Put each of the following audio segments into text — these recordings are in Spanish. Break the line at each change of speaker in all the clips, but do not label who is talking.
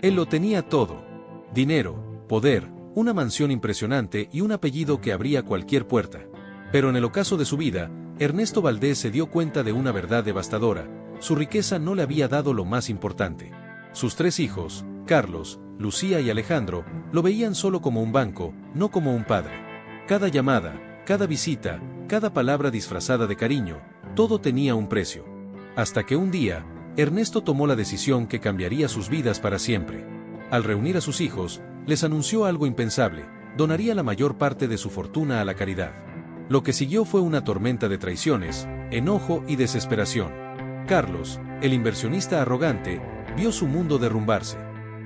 Él lo tenía todo. Dinero, poder, una mansión impresionante y un apellido que abría cualquier puerta. Pero en el ocaso de su vida, Ernesto Valdés se dio cuenta de una verdad devastadora: su riqueza no le había dado lo más importante. Sus 3 hijos, Carlos, Lucía y Alejandro, lo veían solo como un banco, no como un padre. Cada llamada, cada visita, cada palabra disfrazada de cariño, todo tenía un precio. Hasta que un día, Ernesto tomó la decisión que cambiaría sus vidas para siempre. Al reunir a sus hijos, les anunció algo impensable: donaría la mayor parte de su fortuna a la caridad. Lo que siguió fue una tormenta de traiciones, enojo y desesperación. Carlos, el inversionista arrogante, vio su mundo derrumbarse.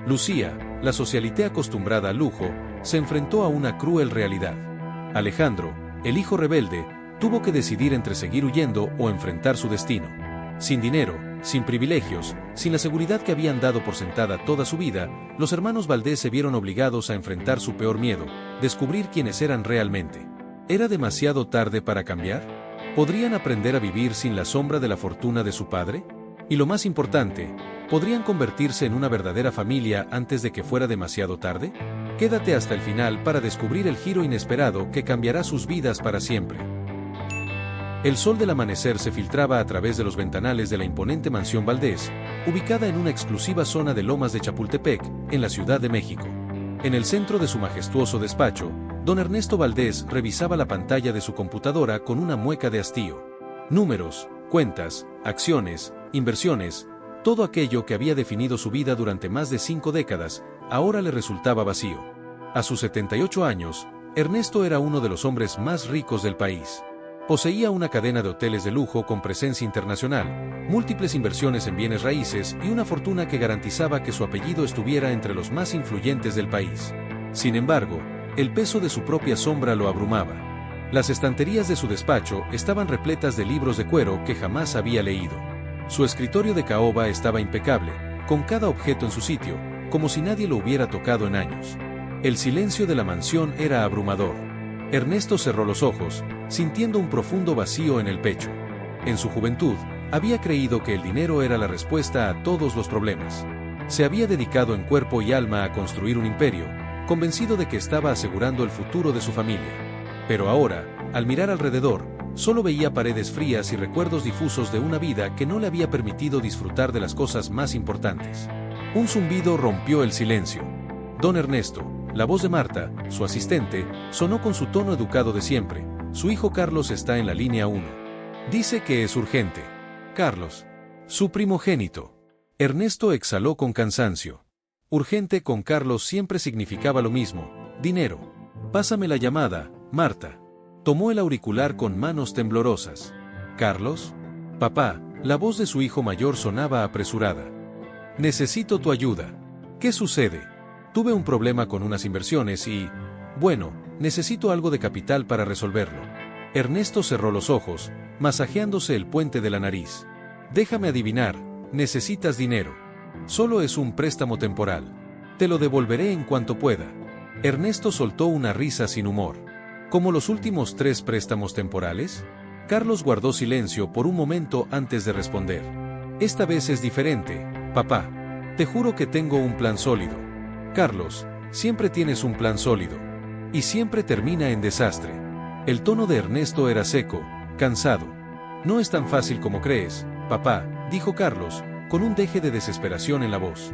Lucía, la socialité acostumbrada al lujo, se enfrentó a una cruel realidad. Alejandro, el hijo rebelde, tuvo que decidir entre seguir huyendo o enfrentar su destino. Sin dinero, sin privilegios, sin la seguridad que habían dado por sentada toda su vida, los hermanos Valdés se vieron obligados a enfrentar su peor miedo: descubrir quiénes eran realmente. ¿Era demasiado tarde para cambiar? ¿Podrían aprender a vivir sin la sombra de la fortuna de su padre? Y lo más importante, ¿podrían convertirse en una verdadera familia antes de que fuera demasiado tarde? Quédate hasta el final para descubrir el giro inesperado que cambiará sus vidas para siempre. El sol del amanecer se filtraba a través de los ventanales de la imponente mansión Valdés, ubicada en una exclusiva zona de Lomas de Chapultepec, en la Ciudad de México. En el centro de su majestuoso despacho, don Ernesto Valdés revisaba la pantalla de su computadora con una mueca de hastío. Números, cuentas, acciones, inversiones, todo aquello que había definido su vida durante más de 5 décadas, ahora le resultaba vacío. A sus 78 años, Ernesto era uno de los hombres más ricos del país. Poseía una cadena de hoteles de lujo con presencia internacional, múltiples inversiones en bienes raíces y una fortuna que garantizaba que su apellido estuviera entre los más influyentes del país. Sin embargo, el peso de su propia sombra lo abrumaba. Las estanterías de su despacho estaban repletas de libros de cuero que jamás había leído. Su escritorio de caoba estaba impecable, con cada objeto en su sitio, como si nadie lo hubiera tocado en años. El silencio de la mansión era abrumador. Ernesto cerró los ojos, sintiendo un profundo vacío en el pecho. En su juventud, había creído que el dinero era la respuesta a todos los problemas. Se había dedicado en cuerpo y alma a construir un imperio, convencido de que estaba asegurando el futuro de su familia. Pero ahora, al mirar alrededor, solo veía paredes frías y recuerdos difusos de una vida que no le había permitido disfrutar de las cosas más importantes. Un zumbido rompió el silencio. Don Ernesto, la voz de Marta, su asistente, sonó con su tono educado de siempre. Su hijo Carlos está en la línea 1. Dice que es urgente. Carlos. Su primogénito. Ernesto exhaló con cansancio. Urgente con Carlos siempre significaba lo mismo: dinero. Pásame la llamada, Marta. Tomó el auricular con manos temblorosas. ¿Carlos? Papá, la voz de su hijo mayor sonaba apresurada. Necesito tu ayuda. ¿Qué sucede? Tuve un problema con unas inversiones y, bueno, necesito algo de capital para resolverlo. Ernesto cerró los ojos, masajeándose el puente de la nariz. Déjame adivinar, necesitas dinero. Solo es un préstamo temporal. Te lo devolveré en cuanto pueda. Ernesto soltó una risa sin humor. ¿Como los últimos 3 préstamos temporales? Carlos guardó silencio por un momento antes de responder. Esta vez es diferente, papá. Te juro que tengo un plan sólido. Carlos, siempre tienes un plan sólido. Y siempre termina en desastre. El tono de Ernesto era seco, cansado. No es tan fácil como crees, papá, dijo Carlos, con un deje de desesperación en la voz.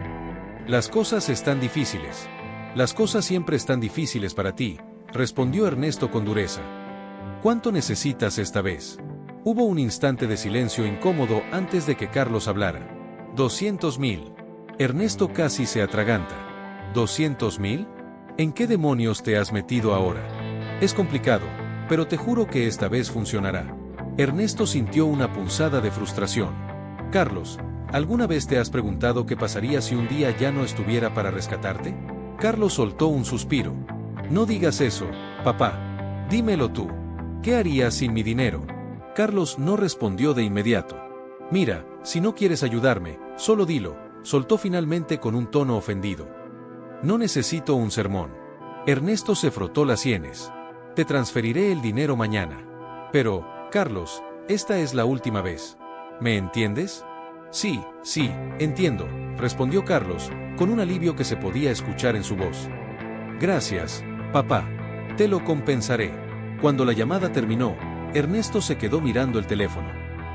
Las cosas están difíciles. Las cosas siempre están difíciles para ti, respondió Ernesto con dureza. ¿Cuánto necesitas esta vez? Hubo un instante de silencio incómodo antes de que Carlos hablara. 200.000. Ernesto casi se atraganta. ¿200.000? ¿En qué demonios te has metido ahora? Es complicado, pero te juro que esta vez funcionará. Ernesto sintió una punzada de frustración. Carlos, ¿alguna vez te has preguntado qué pasaría si un día ya no estuviera para rescatarte? Carlos soltó un suspiro. No digas eso, papá. Dímelo tú. ¿Qué harías sin mi dinero? Carlos no respondió de inmediato. Mira, si no quieres ayudarme, solo dilo, soltó finalmente con un tono ofendido. No necesito un sermón. Ernesto se frotó las sienes. Te transferiré el dinero mañana. Pero, Carlos, esta es la última vez. ¿Me entiendes? Sí, sí, entiendo, respondió Carlos, con un alivio que se podía escuchar en su voz. Gracias, papá. Te lo compensaré. Cuando la llamada terminó, Ernesto se quedó mirando el teléfono.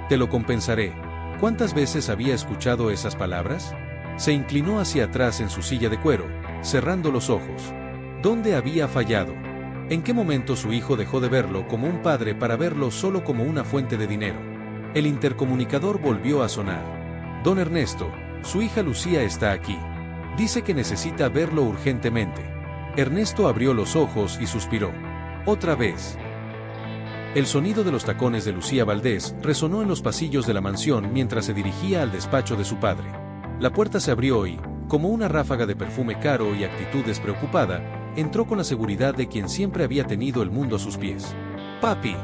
Te lo compensaré. ¿Cuántas veces había escuchado esas palabras? Se inclinó hacia atrás en su silla de cuero, cerrando los ojos. ¿Dónde había fallado? ¿En qué momento su hijo dejó de verlo como un padre para verlo solo como una fuente de dinero? El intercomunicador volvió a sonar. Don Ernesto, su hija Lucía está aquí. Dice que necesita verlo urgentemente. Ernesto abrió los ojos y suspiró. Otra vez. El sonido de los tacones de Lucía Valdés resonó en los pasillos de la mansión mientras se dirigía al despacho de su padre. La puerta se abrió y, como una ráfaga de perfume caro y actitud despreocupada, entró con la seguridad de quien siempre había tenido el mundo a sus pies. «Papi»,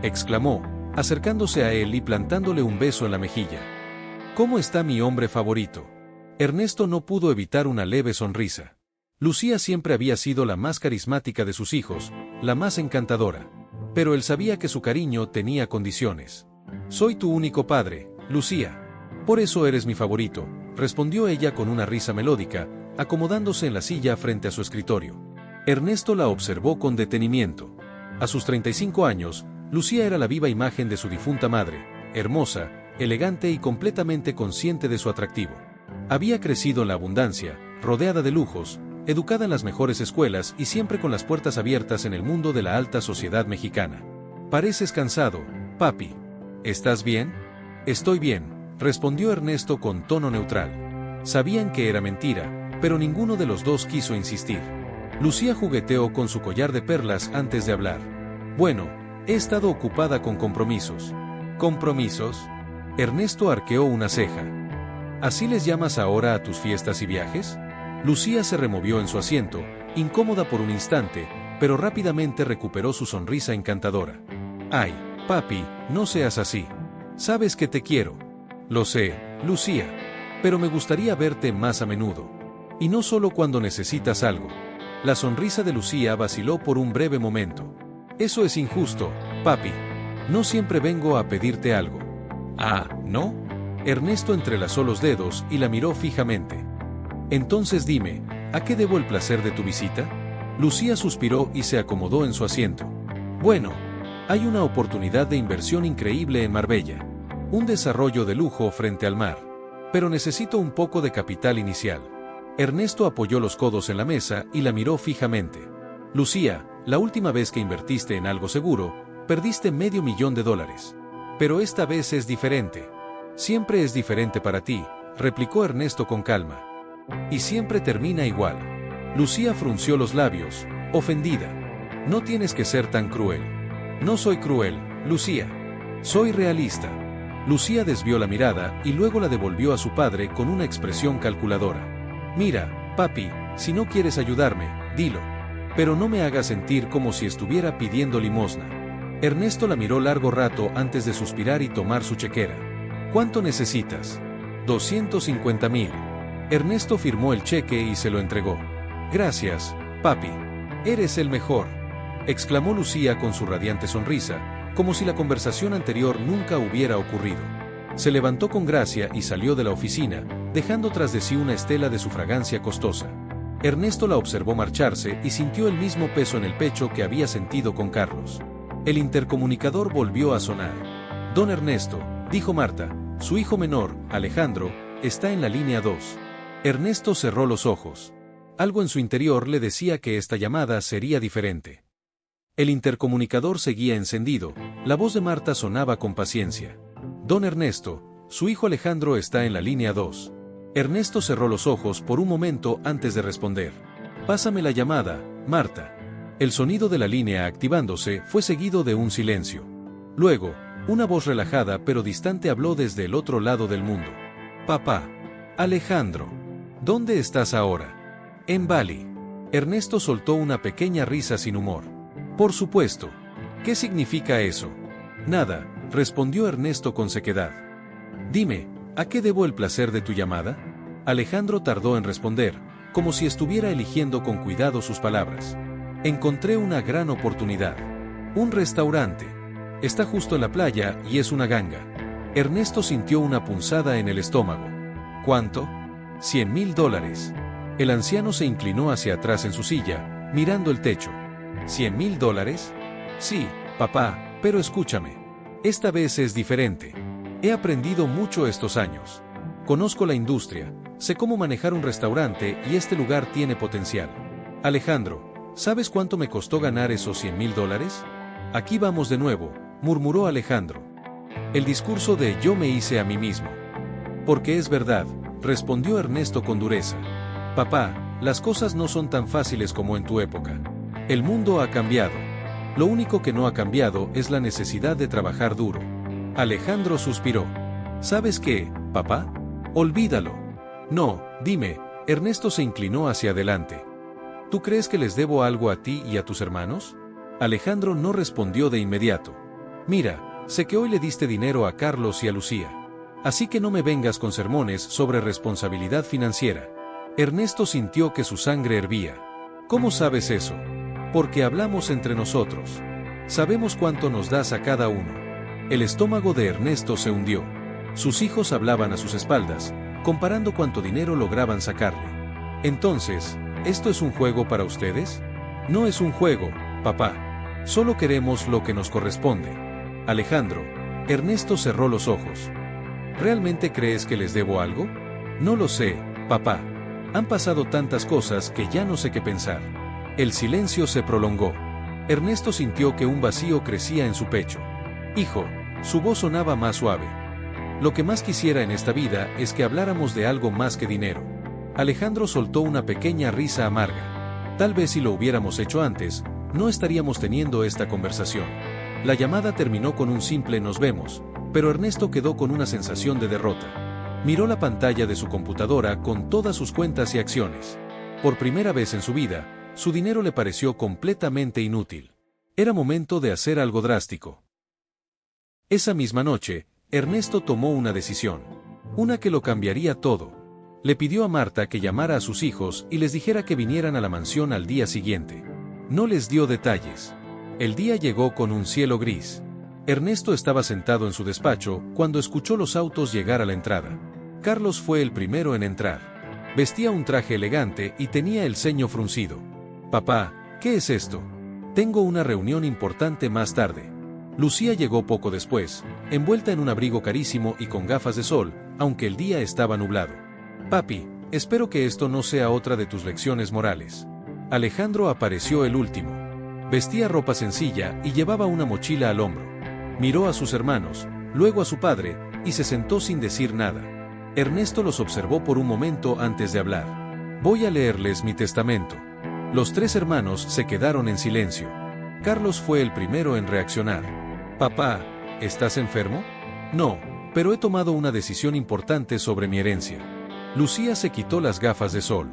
exclamó, acercándose a él y plantándole un beso en la mejilla. «¿Cómo está mi hombre favorito?» Ernesto no pudo evitar una leve sonrisa. Lucía siempre había sido la más carismática de sus hijos, la más encantadora. Pero él sabía que su cariño tenía condiciones. «Soy tu único padre, Lucía. Por eso eres mi favorito», respondió ella con una risa melódica, acomodándose en la silla frente a su escritorio. Ernesto la observó con detenimiento. A sus 35 años, Lucía era la viva imagen de su difunta madre, hermosa, elegante y completamente consciente de su atractivo. Había crecido en la abundancia, rodeada de lujos, educada en las mejores escuelas y siempre con las puertas abiertas en el mundo de la alta sociedad mexicana. «Pareces cansado, papi. ¿Estás bien?» «Estoy bien», respondió Ernesto con tono neutral. Sabían que era mentira, pero ninguno de los dos quiso insistir. Lucía jugueteó con su collar de perlas antes de hablar. «Bueno, he estado ocupada con compromisos». «¿Compromisos?» Ernesto arqueó una ceja. ¿Así les llamas ahora a tus fiestas y viajes? Lucía se removió en su asiento, incómoda por un instante, pero rápidamente recuperó su sonrisa encantadora. «Ay, papi, no seas así. Sabes que te quiero». «Lo sé, Lucía. Pero me gustaría verte más a menudo. Y no solo cuando necesitas algo». La sonrisa de Lucía vaciló por un breve momento. «Eso es injusto, papi. No siempre vengo a pedirte algo». «Ah, ¿no?» Ernesto entrelazó los dedos y la miró fijamente. «Entonces dime, ¿a qué debo el placer de tu visita?» Lucía suspiró y se acomodó en su asiento. «Bueno, hay una oportunidad de inversión increíble en Marbella. Un desarrollo de lujo frente al mar. Pero necesito un poco de capital inicial». Ernesto apoyó los codos en la mesa y la miró fijamente. «Lucía, la última vez que invertiste en algo seguro, perdiste $500,000. Pero esta vez es diferente». «Siempre es diferente para ti», replicó Ernesto con calma. «Y siempre termina igual». Lucía frunció los labios, ofendida. «No tienes que ser tan cruel». «No soy cruel, Lucía. Soy realista». Lucía desvió la mirada y luego la devolvió a su padre con una expresión calculadora. «Mira, papi, si no quieres ayudarme, dilo. Pero no me hagas sentir como si estuviera pidiendo limosna». Ernesto la miró largo rato antes de suspirar y tomar su chequera. «¿Cuánto necesitas?» «250,000». Ernesto firmó el cheque y se lo entregó. «Gracias, papi. Eres el mejor», exclamó Lucía con su radiante sonrisa, como si la conversación anterior nunca hubiera ocurrido. Se levantó con gracia y salió de la oficina, dejando tras de sí una estela de su fragancia costosa. Ernesto la observó marcharse y sintió el mismo peso en el pecho que había sentido con Carlos. El intercomunicador volvió a sonar. «Don Ernesto», dijo Marta, «su hijo menor, Alejandro, está en la línea 2. Ernesto cerró los ojos. Algo en su interior le decía que esta llamada sería diferente. El intercomunicador seguía encendido, la voz de Marta sonaba con paciencia. «Don Ernesto, su hijo Alejandro está en la línea 2. Ernesto cerró los ojos por un momento antes de responder. «Pásame la llamada, Marta». El sonido de la línea activándose fue seguido de un silencio. Luego, una voz relajada pero distante habló desde el otro lado del mundo. «Papá. Alejandro. ¿Dónde estás ahora?» «En Bali». Ernesto soltó una pequeña risa sin humor. «Por supuesto. ¿Qué significa eso?» «Nada», respondió Ernesto con sequedad. «Dime, ¿a qué debo el placer de tu llamada?» Alejandro tardó en responder, como si estuviera eligiendo con cuidado sus palabras. «Encontré una gran oportunidad. Un restaurante. Está justo en la playa y es una ganga. Ernesto sintió una punzada en el estómago. ¿Cuánto? $100,000. El anciano se inclinó hacia atrás en su silla, mirando el techo. ¿$100,000? Sí, papá, pero escúchame. Esta vez es diferente. He aprendido mucho estos años. Conozco la industria, sé cómo manejar un restaurante y este lugar tiene potencial. Alejandro, ¿sabes cuánto me costó ganar esos $100,000? Aquí vamos de nuevo, murmuró Alejandro. El discurso de yo me hice a mí mismo. Porque es verdad, respondió Ernesto con dureza. Papá, las cosas no son tan fáciles como en tu época. El mundo ha cambiado. Lo único que no ha cambiado es la necesidad de trabajar duro. Alejandro suspiró. ¿Sabes qué, papá? Olvídalo. No, dime, Ernesto se inclinó hacia adelante. ¿Tú crees que les debo algo a ti y a tus hermanos? Alejandro no respondió de inmediato. Mira, sé que hoy le diste dinero a Carlos y a Lucía. Así que no me vengas con sermones sobre responsabilidad financiera. Ernesto sintió que su sangre hervía. ¿Cómo sabes eso? Porque hablamos entre nosotros. Sabemos cuánto nos das a cada uno. El estómago de Ernesto se hundió. Sus hijos hablaban a sus espaldas, comparando cuánto dinero lograban sacarle. Entonces, ¿esto es un juego para ustedes? No es un juego, papá. Solo queremos lo que nos corresponde. Alejandro, Ernesto cerró los ojos. ¿Realmente crees que les debo algo? No lo sé, papá. Han pasado tantas cosas que ya no sé qué pensar. El silencio se prolongó. Ernesto sintió que un vacío crecía en su pecho. Hijo, su voz sonaba más suave. Lo que más quisiera en esta vida es que habláramos de algo más que dinero. Alejandro soltó una pequeña risa amarga. Tal vez si lo hubiéramos hecho antes, no estaríamos teniendo esta conversación. La llamada terminó con un simple nos vemos, pero Ernesto quedó con una sensación de derrota. Miró la pantalla de su computadora con todas sus cuentas y acciones. Por primera vez en su vida, su dinero le pareció completamente inútil. Era momento de hacer algo drástico. Esa misma noche, Ernesto tomó una decisión. Una que lo cambiaría todo. Le pidió a Marta que llamara a sus hijos y les dijera que vinieran a la mansión al día siguiente. No les dio detalles. El día llegó con un cielo gris. Ernesto estaba sentado en su despacho cuando escuchó los autos llegar a la entrada. Carlos fue el primero en entrar. Vestía un traje elegante y tenía el ceño fruncido. Papá, ¿qué es esto? Tengo una reunión importante más tarde. Lucía llegó poco después, envuelta en un abrigo carísimo y con gafas de sol, aunque el día estaba nublado. Papi, espero que esto no sea otra de tus lecciones morales. Alejandro apareció el último. Vestía ropa sencilla y llevaba una mochila al hombro. Miró a sus hermanos, luego a su padre, y se sentó sin decir nada. Ernesto los observó por un momento antes de hablar. Voy a leerles mi testamento. Los tres hermanos se quedaron en silencio. Carlos fue el primero en reaccionar. Papá, ¿estás enfermo? No, pero he tomado una decisión importante sobre mi herencia. Lucía se quitó las gafas de sol.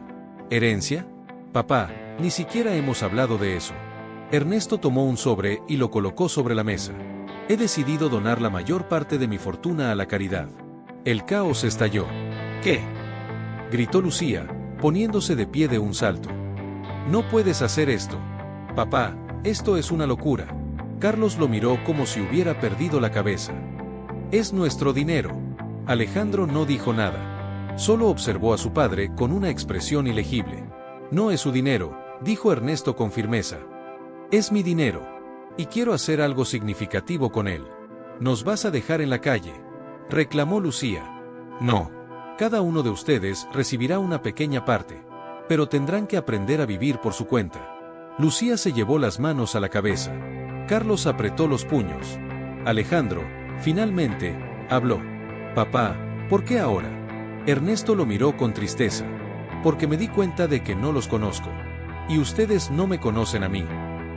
¿Herencia? Papá, ni siquiera hemos hablado de eso. Ernesto tomó un sobre y lo colocó sobre la mesa. He decidido donar la mayor parte de mi fortuna a la caridad. El caos estalló. ¿Qué? Gritó Lucía, poniéndose de pie de un salto. No puedes hacer esto. Papá, esto es una locura. Carlos lo miró como si hubiera perdido la cabeza. Es nuestro dinero. Alejandro no dijo nada. Solo observó a su padre con una expresión ilegible. No es su dinero, dijo Ernesto con firmeza. Es mi dinero. Y quiero hacer algo significativo con él. ¿Nos vas a dejar en la calle?, reclamó Lucía. No. Cada uno de ustedes recibirá una pequeña parte. Pero tendrán que aprender a vivir por su cuenta. Lucía se llevó las manos a la cabeza. Carlos apretó los puños. Alejandro, finalmente, habló. Papá, ¿por qué ahora? Ernesto lo miró con tristeza. Porque me di cuenta de que no los conozco. Y ustedes no me conocen a mí.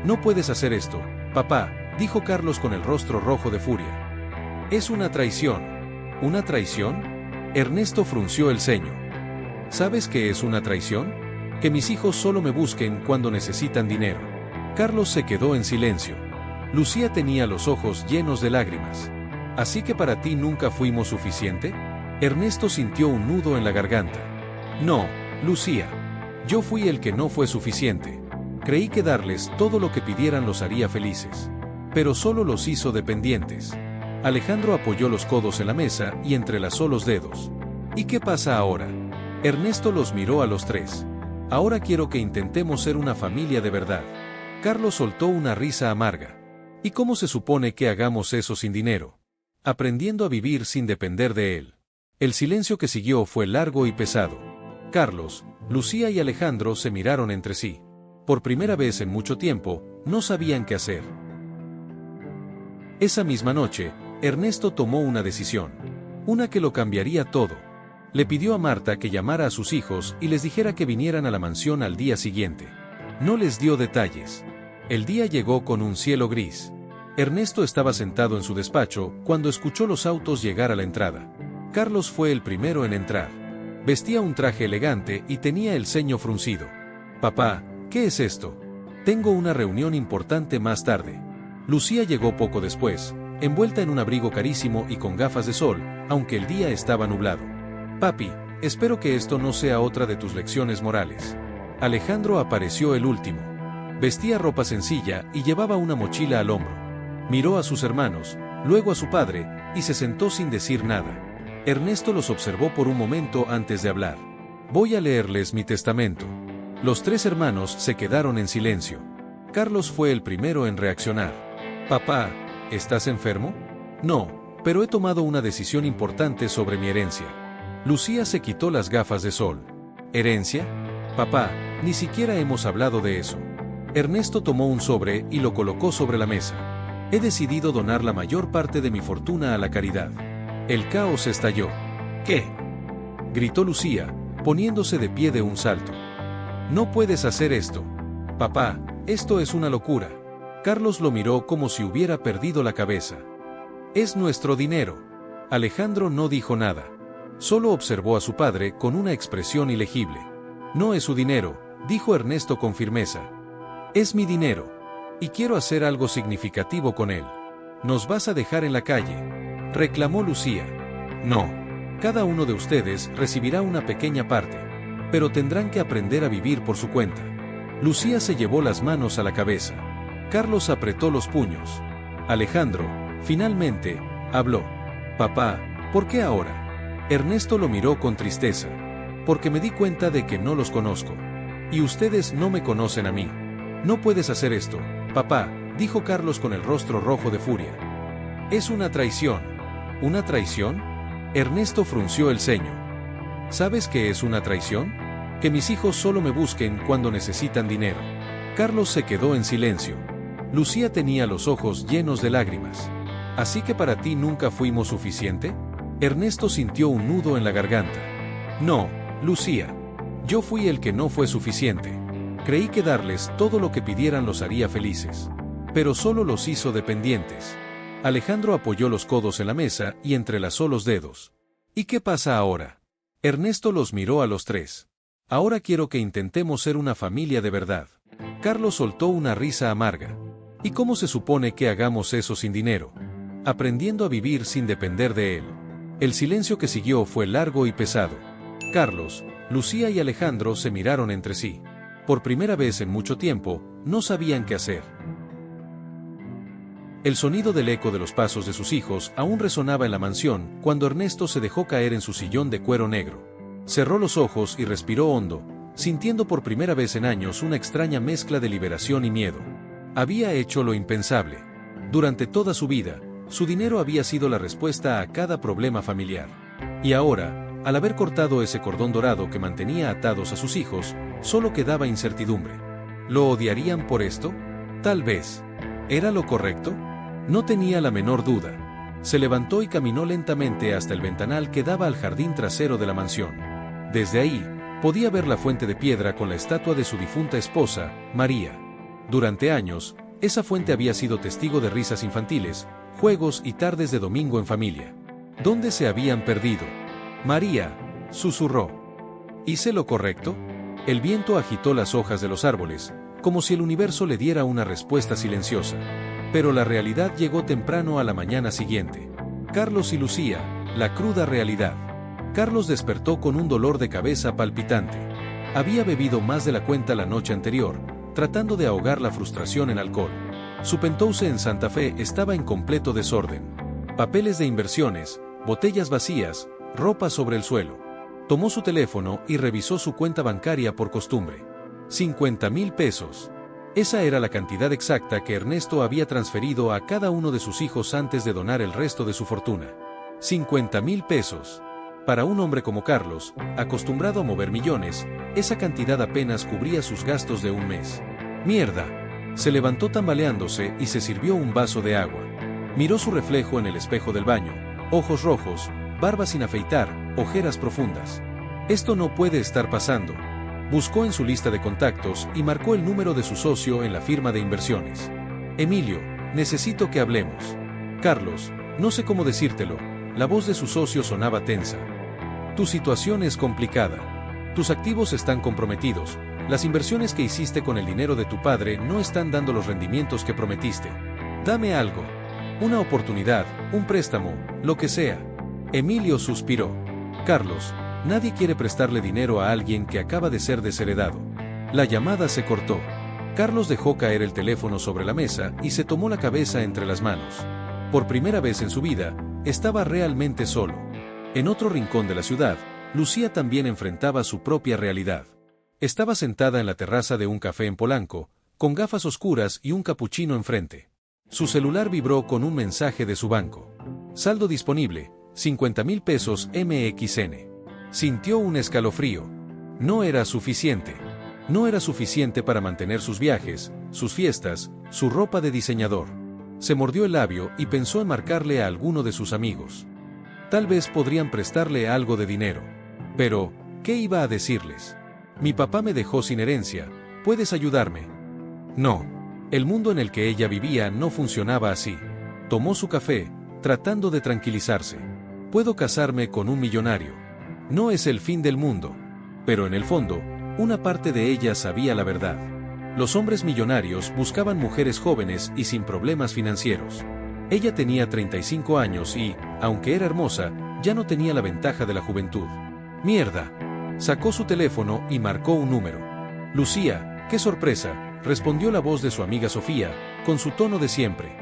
No puedes hacer esto, papá, dijo Carlos con el rostro rojo de furia. Es una traición. ¿Una traición? Ernesto frunció el ceño. ¿Sabes qué es una traición? Que mis hijos solo me busquen cuando necesitan dinero. Carlos se quedó en silencio. Lucía tenía los ojos llenos de lágrimas. ¿Así que para ti nunca fuimos suficiente? Ernesto sintió un nudo en la garganta. No, Lucía. Yo fui el que no fue suficiente. Creí que darles todo lo que pidieran los haría felices. Pero solo los hizo dependientes. Alejandro apoyó los codos en la mesa y entrelazó los dedos. ¿Y qué pasa ahora? Ernesto los miró a los tres. Ahora quiero que intentemos ser una familia de verdad. Carlos soltó una risa amarga. ¿Y cómo se supone que hagamos eso sin dinero? Aprendiendo a vivir sin depender de él. El silencio que siguió fue largo y pesado. Carlos, Lucía y Alejandro se miraron entre sí. Por primera vez en mucho tiempo, no sabían qué hacer. Esa misma noche, Ernesto tomó una decisión. Una que lo cambiaría todo. Le pidió a Marta que llamara a sus hijos y les dijera que vinieran a la mansión al día siguiente. No les dio detalles. El día llegó con un cielo gris. Ernesto estaba sentado en su despacho cuando escuchó los autos llegar a la entrada. Carlos fue el primero en entrar. Vestía un traje elegante y tenía el ceño fruncido. «Papá, ¿qué es esto? Tengo una reunión importante más tarde». Lucía llegó poco después, envuelta en un abrigo carísimo y con gafas de sol, aunque el día estaba nublado. «Papi, espero que esto no sea otra de tus lecciones morales». Alejandro apareció el último. Vestía ropa sencilla y llevaba una mochila al hombro. Miró a sus hermanos, luego a su padre, y se sentó sin decir nada. Ernesto los observó por un momento antes de hablar. «Voy a leerles mi testamento». Los tres hermanos se quedaron en silencio. Carlos fue el primero en reaccionar. «Papá, ¿estás enfermo?» «No, pero he tomado una decisión importante sobre mi herencia». Lucía se quitó las gafas de sol. «¿Herencia? Papá, ni siquiera hemos hablado de eso». Ernesto tomó un sobre y lo colocó sobre la mesa. «He decidido donar la mayor parte de mi fortuna a la caridad». El caos estalló. «¿Qué?», gritó Lucía, poniéndose de pie de un salto. «No puedes hacer esto. Papá, esto es una locura». Carlos lo miró como si hubiera perdido la cabeza. «Es nuestro dinero». Alejandro no dijo nada. Solo observó a su padre con una expresión ilegible. «No es su dinero», dijo Ernesto con firmeza. «Es mi dinero. Y quiero hacer algo significativo con él». «¿Nos vas a dejar en la calle?», reclamó Lucía. «No. Cada uno de ustedes recibirá una pequeña parte. Pero tendrán que aprender a vivir por su cuenta». Lucía se llevó las manos a la cabeza. Carlos apretó los puños. Alejandro, finalmente, habló. «Papá, ¿por qué ahora?». Ernesto lo miró con tristeza. «Porque me di cuenta de que no los conozco. Y ustedes no me conocen a mí». «No puedes hacer esto, papá», dijo Carlos con el rostro rojo de furia. «Es una traición». «¿Una traición?». Ernesto frunció el ceño. «¿Sabes qué es una traición? Que mis hijos solo me busquen cuando necesitan dinero». Carlos se quedó en silencio. Lucía tenía los ojos llenos de lágrimas. «¿Así que para ti nunca fuimos suficiente?». Ernesto sintió un nudo en la garganta. «No, Lucía. Yo fui el que no fue suficiente. Creí que darles todo lo que pidieran los haría felices. Pero solo los hizo dependientes». Alejandro apoyó los codos en la mesa y entrelazó los dedos. «¿Y qué pasa ahora?». Ernesto los miró a los tres. «Ahora quiero que intentemos ser una familia de verdad». Carlos soltó una risa amarga. «¿Y cómo se supone que hagamos eso sin dinero?». «Aprendiendo a vivir sin depender de él». El silencio que siguió fue largo y pesado. Carlos, Lucía y Alejandro se miraron entre sí. Por primera vez en mucho tiempo, no sabían qué hacer. El sonido del eco de los pasos de sus hijos aún resonaba en la mansión cuando Ernesto se dejó caer en su sillón de cuero negro. Cerró los ojos y respiró hondo, sintiendo por primera vez en años una extraña mezcla de liberación y miedo. Había hecho lo impensable. Durante toda su vida, su dinero había sido la respuesta a cada problema familiar. Y ahora, al haber cortado ese cordón dorado que mantenía atados a sus hijos, solo quedaba incertidumbre. ¿Lo odiarían por esto? Tal vez. ¿Era lo correcto? No tenía la menor duda. Se levantó y caminó lentamente hasta el ventanal que daba al jardín trasero de la mansión. Desde ahí, podía ver la fuente de piedra con la estatua de su difunta esposa, María. Durante años, esa fuente había sido testigo de risas infantiles, juegos y tardes de domingo en familia. ¿Dónde se habían perdido? «María», susurró. ¿Hice lo correcto? El viento agitó las hojas de los árboles, como si el universo le diera una respuesta silenciosa. Pero la realidad llegó temprano a la mañana siguiente. Carlos y Lucía, la cruda realidad. Carlos despertó con un dolor de cabeza palpitante. Había bebido más de la cuenta la noche anterior, tratando de ahogar la frustración en alcohol. Su penthouse en Santa Fe estaba en completo desorden. Papeles de inversiones, botellas vacías, ropa sobre el suelo. Tomó su teléfono y revisó su cuenta bancaria por costumbre. 50,000 pesos. Esa era la cantidad exacta que Ernesto había transferido a cada uno de sus hijos antes de donar el resto de su fortuna. 50,000 pesos. Para un hombre como Carlos, acostumbrado a mover millones, esa cantidad apenas cubría sus gastos de un mes. ¡Mierda! Se levantó tambaleándose y se sirvió un vaso de agua. Miró su reflejo en el espejo del baño, ojos rojos, barba sin afeitar, ojeras profundas. Esto no puede estar pasando. Buscó en su lista de contactos y marcó el número de su socio en la firma de inversiones. Emilio, necesito que hablemos. Carlos, no sé cómo decírtelo, la voz de su socio sonaba tensa. Tu situación es complicada. Tus activos están comprometidos, las inversiones que hiciste con el dinero de tu padre no están dando los rendimientos que prometiste. Dame algo. Una oportunidad, un préstamo, lo que sea. Emilio suspiró. Carlos, nadie quiere prestarle dinero a alguien que acaba de ser desheredado. La llamada se cortó. Carlos dejó caer el teléfono sobre la mesa y se tomó la cabeza entre las manos. Por primera vez en su vida, estaba realmente solo. En otro rincón de la ciudad, Lucía también enfrentaba su propia realidad. Estaba sentada en la terraza de un café en Polanco, con gafas oscuras y un capuchino enfrente. Su celular vibró con un mensaje de su banco. Saldo disponible, 50,000 pesos MXN. Sintió un escalofrío. No era suficiente. No era suficiente para mantener sus viajes, sus fiestas, su ropa de diseñador. Se mordió el labio y pensó en marcarle a alguno de sus amigos. Tal vez podrían prestarle algo de dinero. Pero, ¿qué iba a decirles? Mi papá me dejó sin herencia, ¿puedes ayudarme? No. El mundo en el que ella vivía no funcionaba así. Tomó su café, tratando de tranquilizarse. Puedo casarme con un millonario. No es el fin del mundo. Pero en el fondo, una parte de ella sabía la verdad. Los hombres millonarios buscaban mujeres jóvenes y sin problemas financieros. Ella tenía 35 años y, aunque era hermosa, ya no tenía la ventaja de la juventud. ¡Mierda! Sacó su teléfono y marcó un número. Lucía, qué sorpresa, respondió la voz de su amiga Sofía, con su tono de siempre.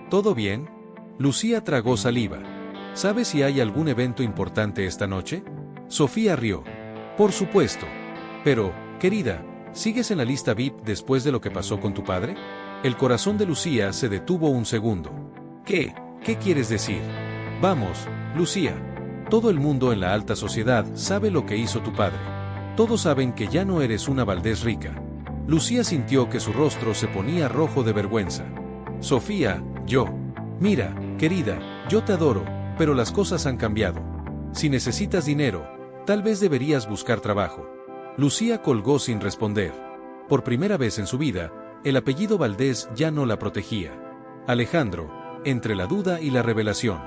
¿Todo bien? Lucía tragó saliva. ¿Sabes si hay algún evento importante esta noche? Sofía rió. Por supuesto. Pero, querida, ¿sigues en la lista VIP después de lo que pasó con tu padre? El corazón de Lucía se detuvo un segundo. ¿Qué? ¿Qué quieres decir? Vamos, Lucía. Todo el mundo en la alta sociedad sabe lo que hizo tu padre. Todos saben que ya no eres una Valdés rica. Lucía sintió que su rostro se ponía rojo de vergüenza. Sofía, yo. Mira, querida, yo te adoro, pero las cosas han cambiado. Si necesitas dinero, tal vez deberías buscar trabajo. Lucía colgó sin responder. Por primera vez en su vida, el apellido Valdés ya no la protegía. Alejandro, entre la duda y la revelación.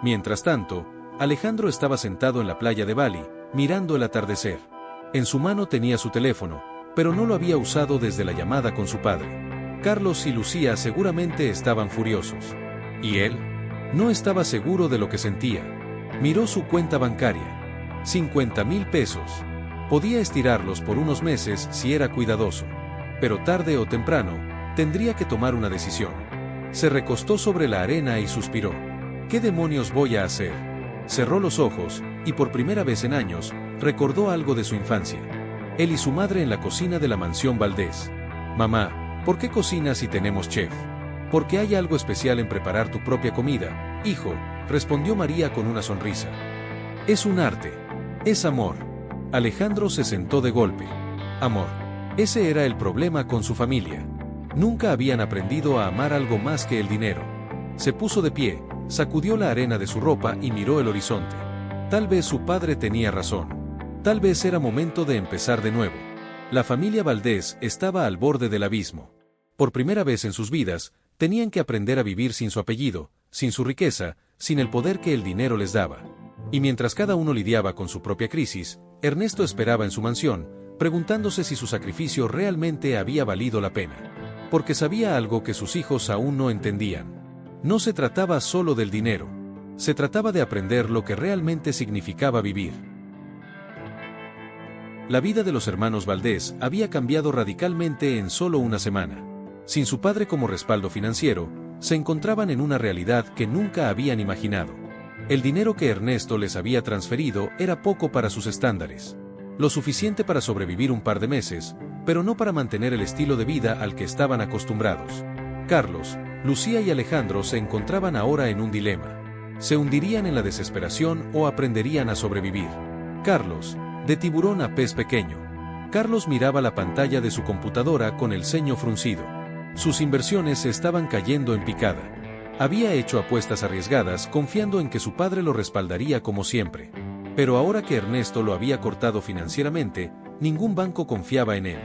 Mientras tanto, Alejandro estaba sentado en la playa de Bali, mirando el atardecer. En su mano tenía su teléfono, pero no lo había usado desde la llamada con su padre. Carlos y Lucía seguramente estaban furiosos. ¿Y él? No estaba seguro de lo que sentía. Miró su cuenta bancaria. 50,000 pesos. Podía estirarlos por unos meses si era cuidadoso. Pero tarde o temprano, tendría que tomar una decisión. Se recostó sobre la arena y suspiró. ¿Qué demonios voy a hacer? Cerró los ojos, y por primera vez en años, recordó algo de su infancia. Él y su madre en la cocina de la mansión Valdés. Mamá, ¿por qué cocinas si tenemos chef? Porque hay algo especial en preparar tu propia comida, hijo, respondió María con una sonrisa. Es un arte. Es amor. Alejandro se sentó de golpe. Amor. Ese era el problema con su familia. Nunca habían aprendido a amar algo más que el dinero. Se puso de pie, sacudió la arena de su ropa y miró el horizonte. Tal vez su padre tenía razón. Tal vez era momento de empezar de nuevo. La familia Valdés estaba al borde del abismo. Por primera vez en sus vidas, tenían que aprender a vivir sin su apellido, sin su riqueza, sin el poder que el dinero les daba. Y mientras cada uno lidiaba con su propia crisis, Ernesto esperaba en su mansión, preguntándose si su sacrificio realmente había valido la pena. Porque sabía algo que sus hijos aún no entendían. No se trataba solo del dinero. Se trataba de aprender lo que realmente significaba vivir. La vida de los hermanos Valdés había cambiado radicalmente en solo una semana. Sin su padre como respaldo financiero, Se encontraban en una realidad que nunca habían imaginado. El dinero que Ernesto les había transferido era poco para sus estándares. Lo suficiente para sobrevivir un par de meses, pero no para mantener el estilo de vida al que estaban acostumbrados. Carlos, Lucía y Alejandro se encontraban ahora en un dilema. ¿Se hundirían en la desesperación o aprenderían a sobrevivir? Carlos, de tiburón a pez pequeño. Carlos miraba la pantalla de su computadora con el ceño fruncido. Sus inversiones se estaban cayendo en picada. Había hecho apuestas arriesgadas confiando en que su padre lo respaldaría como siempre. Pero ahora que Ernesto lo había cortado financieramente, ningún banco confiaba en él.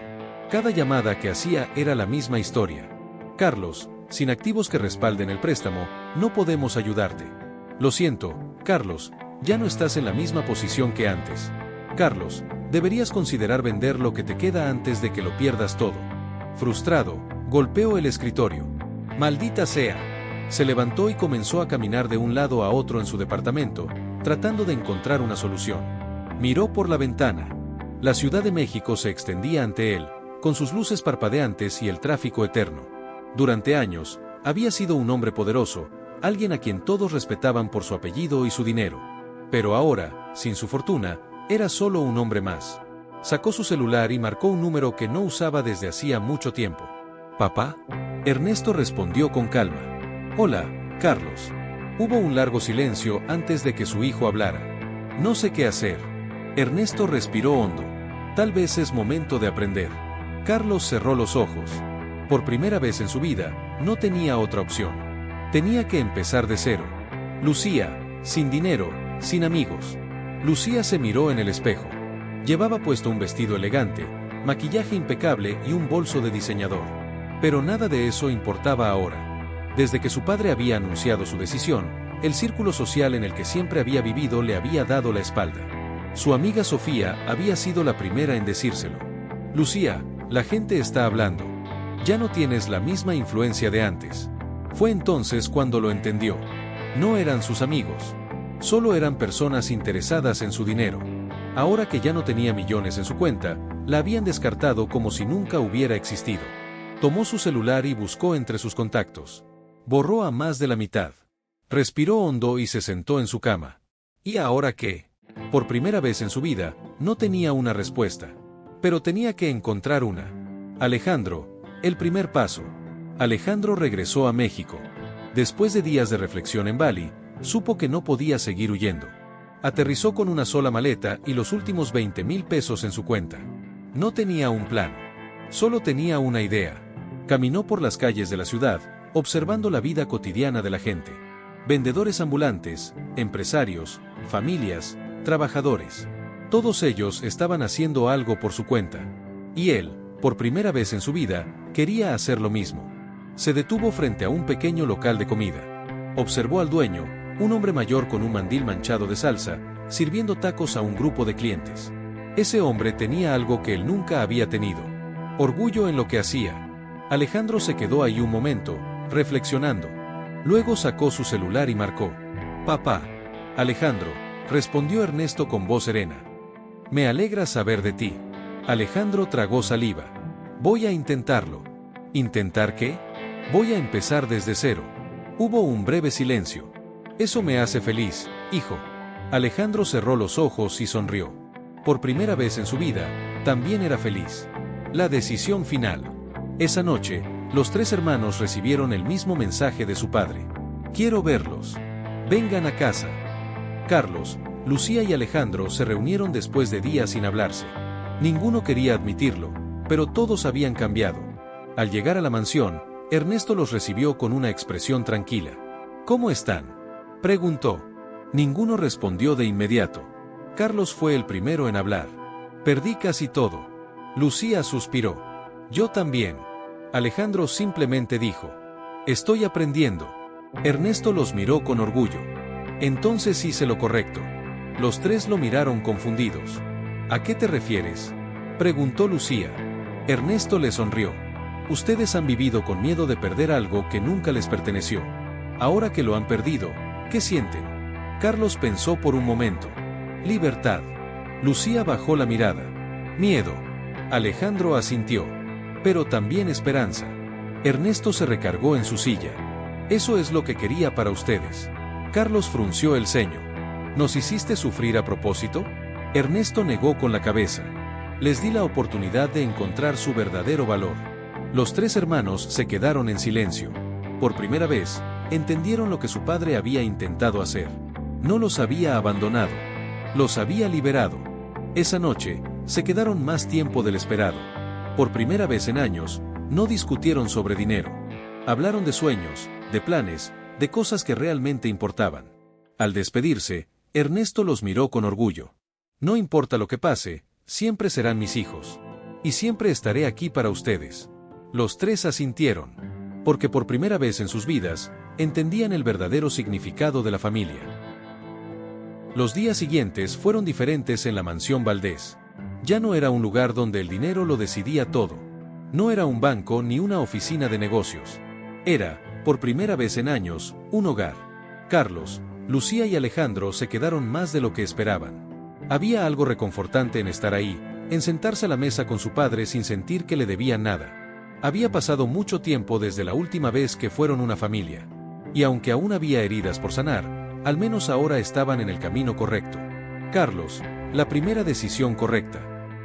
Cada llamada que hacía era la misma historia. Carlos, sin activos que respalden el préstamo, no podemos ayudarte. Lo siento, Carlos, ya no estás en la misma posición que antes. Carlos, deberías considerar vender lo que te queda antes de que lo pierdas todo. Frustrado, golpeó el escritorio. ¡Maldita sea! Se levantó y comenzó a caminar de un lado a otro en su departamento, tratando de encontrar una solución. Miró por la ventana. La Ciudad de México se extendía ante él, con sus luces parpadeantes y el tráfico eterno. Durante años, había sido un hombre poderoso, alguien a quien todos respetaban por su apellido y su dinero. Pero ahora, sin su fortuna, era solo un hombre más. Sacó su celular y marcó un número que no usaba desde hacía mucho tiempo. ¿Papá? Ernesto respondió con calma. Hola, Carlos. Hubo un largo silencio antes de que su hijo hablara. No sé qué hacer. Ernesto respiró hondo. Tal vez es momento de aprender. Carlos cerró los ojos. Por primera vez en su vida, no tenía otra opción. Tenía que empezar de cero. Lucía, sin dinero, sin amigos. Lucía se miró en el espejo. Llevaba puesto un vestido elegante, maquillaje impecable y un bolso de diseñador. Pero nada de eso importaba ahora. Desde que su padre había anunciado su decisión, el círculo social en el que siempre había vivido le había dado la espalda. Su amiga Sofía había sido la primera en decírselo. Lucía, la gente está hablando. Ya no tienes la misma influencia de antes. Fue entonces cuando lo entendió. No eran sus amigos. Solo eran personas interesadas en su dinero. Ahora que ya no tenía millones en su cuenta, la habían descartado como si nunca hubiera existido. Tomó su celular y buscó entre sus contactos. Borró a más de la mitad. Respiró hondo y se sentó en su cama. ¿Y ahora qué? Por primera vez en su vida, no tenía una respuesta. Pero tenía que encontrar una. Alejandro, el primer paso. Alejandro regresó a México. Después de días de reflexión en Bali, supo que no podía seguir huyendo. Aterrizó con una sola maleta y los últimos 20,000 pesos en su cuenta. No tenía un plan. Solo tenía una idea. Caminó por las calles de la ciudad, observando la vida cotidiana de la gente. Vendedores ambulantes, empresarios, familias, trabajadores. Todos ellos estaban haciendo algo por su cuenta. Y él, por primera vez en su vida, quería hacer lo mismo. Se detuvo frente a un pequeño local de comida. Observó al dueño, un hombre mayor con un mandil manchado de salsa, sirviendo tacos a un grupo de clientes. Ese hombre tenía algo que él nunca había tenido: orgullo en lo que hacía. Alejandro se quedó ahí un momento, reflexionando. Luego sacó su celular y marcó. «Papá». «Alejandro», respondió Ernesto con voz serena. «Me alegra saber de ti». Alejandro tragó saliva. «Voy a intentarlo». «¿Intentar qué?» «Voy a empezar desde cero». Hubo un breve silencio. «Eso me hace feliz, hijo». Alejandro cerró los ojos y sonrió. Por primera vez en su vida, también era feliz. La decisión final. Esa noche, los tres hermanos recibieron el mismo mensaje de su padre. «Quiero verlos. Vengan a casa». Carlos, Lucía y Alejandro se reunieron después de días sin hablarse. Ninguno quería admitirlo, pero todos habían cambiado. Al llegar a la mansión, Ernesto los recibió con una expresión tranquila. «¿Cómo están?», preguntó. Ninguno respondió de inmediato. Carlos fue el primero en hablar. «Perdí casi todo». Lucía suspiró. «Yo también». Alejandro simplemente dijo: «Estoy aprendiendo». Ernesto los miró con orgullo. «Entonces hice lo correcto». Los tres lo miraron confundidos. «¿A qué te refieres?», preguntó Lucía. Ernesto le sonrió. «Ustedes han vivido con miedo de perder algo que nunca les perteneció. Ahora que lo han perdido, ¿qué sienten?». Carlos pensó por un momento. «Libertad». Lucía bajó la mirada. «Miedo». Alejandro asintió. «Pero también esperanza». Ernesto se recargó en su silla. Eso es lo que quería para ustedes. Carlos frunció el ceño. ¿Nos hiciste sufrir a propósito? Ernesto negó con la cabeza. Les di la oportunidad de encontrar su verdadero valor. Los tres hermanos se quedaron en silencio. Por primera vez, entendieron lo que su padre había intentado hacer. No los había abandonado. Los había liberado. Esa noche, se quedaron más tiempo del esperado. Por primera vez en años, no discutieron sobre dinero. Hablaron de sueños, de planes, de cosas que realmente importaban. Al despedirse, Ernesto los miró con orgullo. No importa lo que pase, siempre serán mis hijos. Y siempre estaré aquí para ustedes. Los tres asintieron. Porque por primera vez en sus vidas, entendían el verdadero significado de la familia. Los días siguientes fueron diferentes en la mansión Valdés. Ya no era un lugar donde el dinero lo decidía todo. No era un banco ni una oficina de negocios. Era, por primera vez en años, un hogar. Carlos, Lucía y Alejandro se quedaron más de lo que esperaban. Había algo reconfortante en estar ahí, en sentarse a la mesa con su padre sin sentir que le debían nada. Había pasado mucho tiempo desde la última vez que fueron una familia. Y aunque aún había heridas por sanar, al menos ahora estaban en el camino correcto. Carlos, la primera decisión correcta.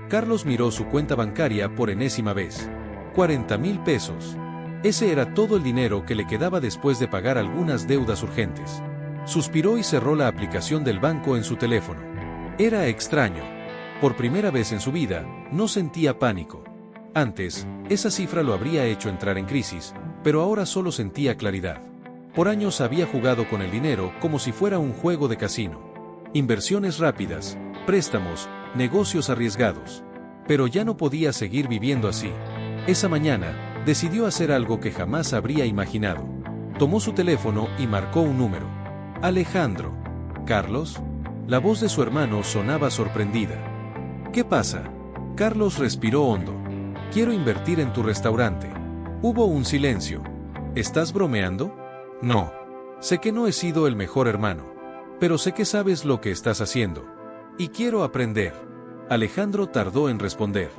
Carlos miró su cuenta bancaria por enésima vez. 40,000 pesos. Ese era todo el dinero que le quedaba después de pagar algunas deudas urgentes. Suspiró y cerró la aplicación del banco en su teléfono. Era extraño. Por primera vez en su vida, no sentía pánico. Antes, esa cifra lo habría hecho entrar en crisis, pero ahora solo sentía claridad. Por años había jugado con el dinero como si fuera un juego de casino. Inversiones rápidas, préstamos, negocios arriesgados. Pero ya no podía seguir viviendo así. Esa mañana, decidió hacer algo que jamás habría imaginado. Tomó su teléfono y marcó un número. Alejandro. ¿Carlos? La voz de su hermano sonaba sorprendida. ¿Qué pasa? Carlos respiró hondo. Quiero invertir en tu restaurante. Hubo un silencio. ¿Estás bromeando? No. Sé que no he sido el mejor hermano. Pero sé que sabes lo que estás haciendo. Y quiero aprender. Alejandro tardó en responder.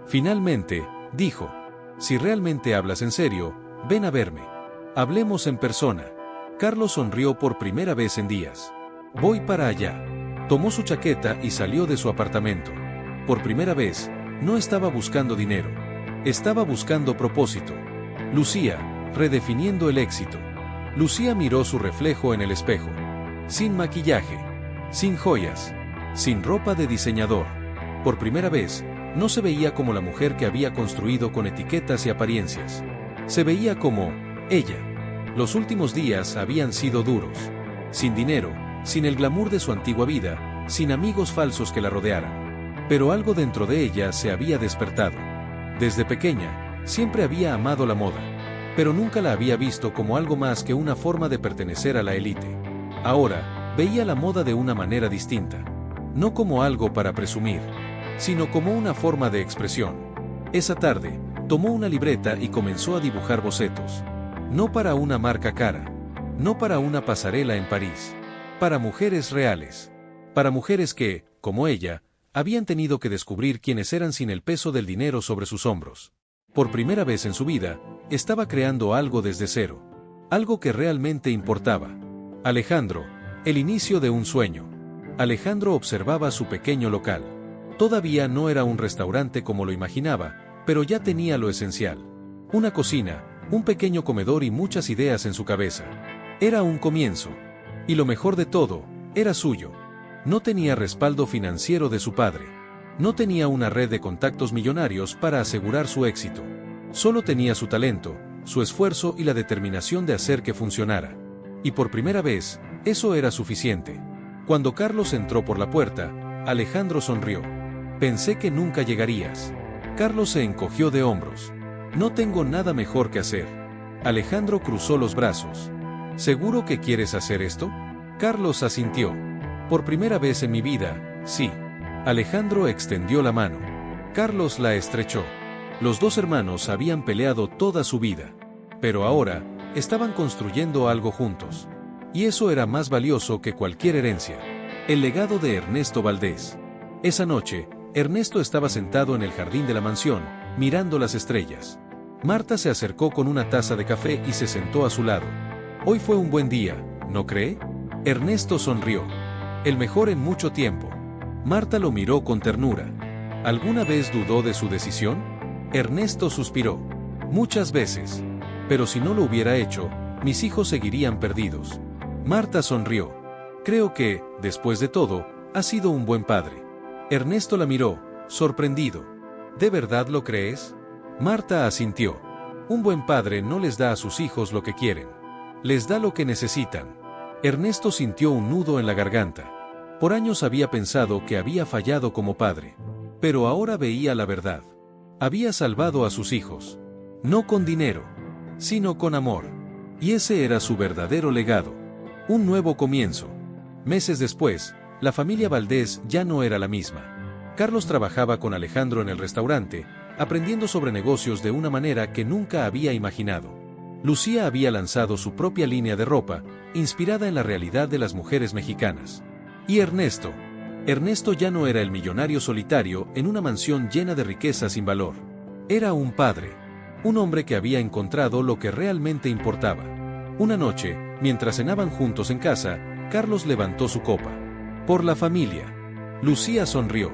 Finalmente, dijo. Si realmente hablas en serio, ven a verme. Hablemos en persona. Carlos sonrió por primera vez en días. Voy para allá. Tomó su chaqueta y salió de su apartamento. Por primera vez, no estaba buscando dinero. Estaba buscando propósito. Lucía, redefiniendo el éxito. Lucía miró su reflejo en el espejo. Sin maquillaje. Sin joyas. Sin ropa de diseñador. Por primera vez, no se veía como la mujer que había construido con etiquetas y apariencias. Se veía como ella. Los últimos días habían sido duros. Sin dinero, sin el glamour de su antigua vida, sin amigos falsos que la rodearan. Pero algo dentro de ella se había despertado. Desde pequeña, siempre había amado la moda. Pero nunca la había visto como algo más que una forma de pertenecer a la élite. Ahora, veía la moda de una manera distinta. No como algo para presumir, sino como una forma de expresión. Esa tarde, tomó una libreta y comenzó a dibujar bocetos. No para una marca cara. No para una pasarela en París. Para mujeres reales. Para mujeres que, como ella, habían tenido que descubrir quiénes eran sin el peso del dinero sobre sus hombros. Por primera vez en su vida, estaba creando algo desde cero. Algo que realmente importaba. Alejandro, el inicio de un sueño. Alejandro observaba su pequeño local. Todavía no era un restaurante como lo imaginaba, pero ya tenía lo esencial. Una cocina, un pequeño comedor y muchas ideas en su cabeza. Era un comienzo. Y lo mejor de todo, era suyo. No tenía respaldo financiero de su padre. No tenía una red de contactos millonarios para asegurar su éxito. Solo tenía su talento, su esfuerzo y la determinación de hacer que funcionara. Y por primera vez, eso era suficiente. Cuando Carlos entró por la puerta, Alejandro sonrió. Pensé que nunca llegarías. Carlos se encogió de hombros. No tengo nada mejor que hacer. Alejandro cruzó los brazos. ¿Seguro que quieres hacer esto? Carlos asintió. Por primera vez en mi vida, sí. Alejandro extendió la mano. Carlos la estrechó. Los dos hermanos habían peleado toda su vida. Pero ahora, estaban construyendo algo juntos. Y eso era más valioso que cualquier herencia. El legado de Ernesto Valdés. Esa noche, Ernesto estaba sentado en el jardín de la mansión, mirando las estrellas. Marta se acercó con una taza de café y se sentó a su lado. Hoy fue un buen día, ¿no cree? Ernesto sonrió. El mejor en mucho tiempo. Marta lo miró con ternura. ¿Alguna vez dudó de su decisión? Ernesto suspiró. Muchas veces. Pero si no lo hubiera hecho, mis hijos seguirían perdidos. Marta sonrió. Creo que, después de todo, ha sido un buen padre. Ernesto la miró, sorprendido. ¿De verdad lo crees? Marta asintió. Un buen padre no les da a sus hijos lo que quieren. Les da lo que necesitan. Ernesto sintió un nudo en la garganta. Por años había pensado que había fallado como padre. Pero ahora veía la verdad. Había salvado a sus hijos. No con dinero, sino con amor. Y ese era su verdadero legado. Un nuevo comienzo. Meses después, la familia Valdés ya no era la misma. Carlos trabajaba con Alejandro en el restaurante, aprendiendo sobre negocios de una manera que nunca había imaginado. Lucía había lanzado su propia línea de ropa, inspirada en la realidad de las mujeres mexicanas. Y Ernesto ya no era el millonario solitario en una mansión llena de riqueza sin valor. Era un padre. Un hombre que había encontrado lo que realmente importaba. Una noche, mientras cenaban juntos en casa, Carlos levantó su copa. Por la familia. Lucía sonrió.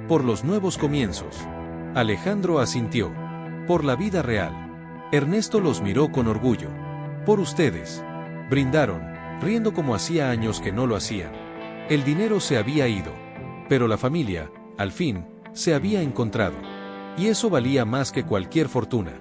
Por los nuevos comienzos. Alejandro asintió. Por la vida real. Ernesto los miró con orgullo. Por ustedes. Brindaron, riendo como hacía años que no lo hacían. El dinero se había ido. Pero la familia, al fin, se había encontrado. Y eso valía más que cualquier fortuna.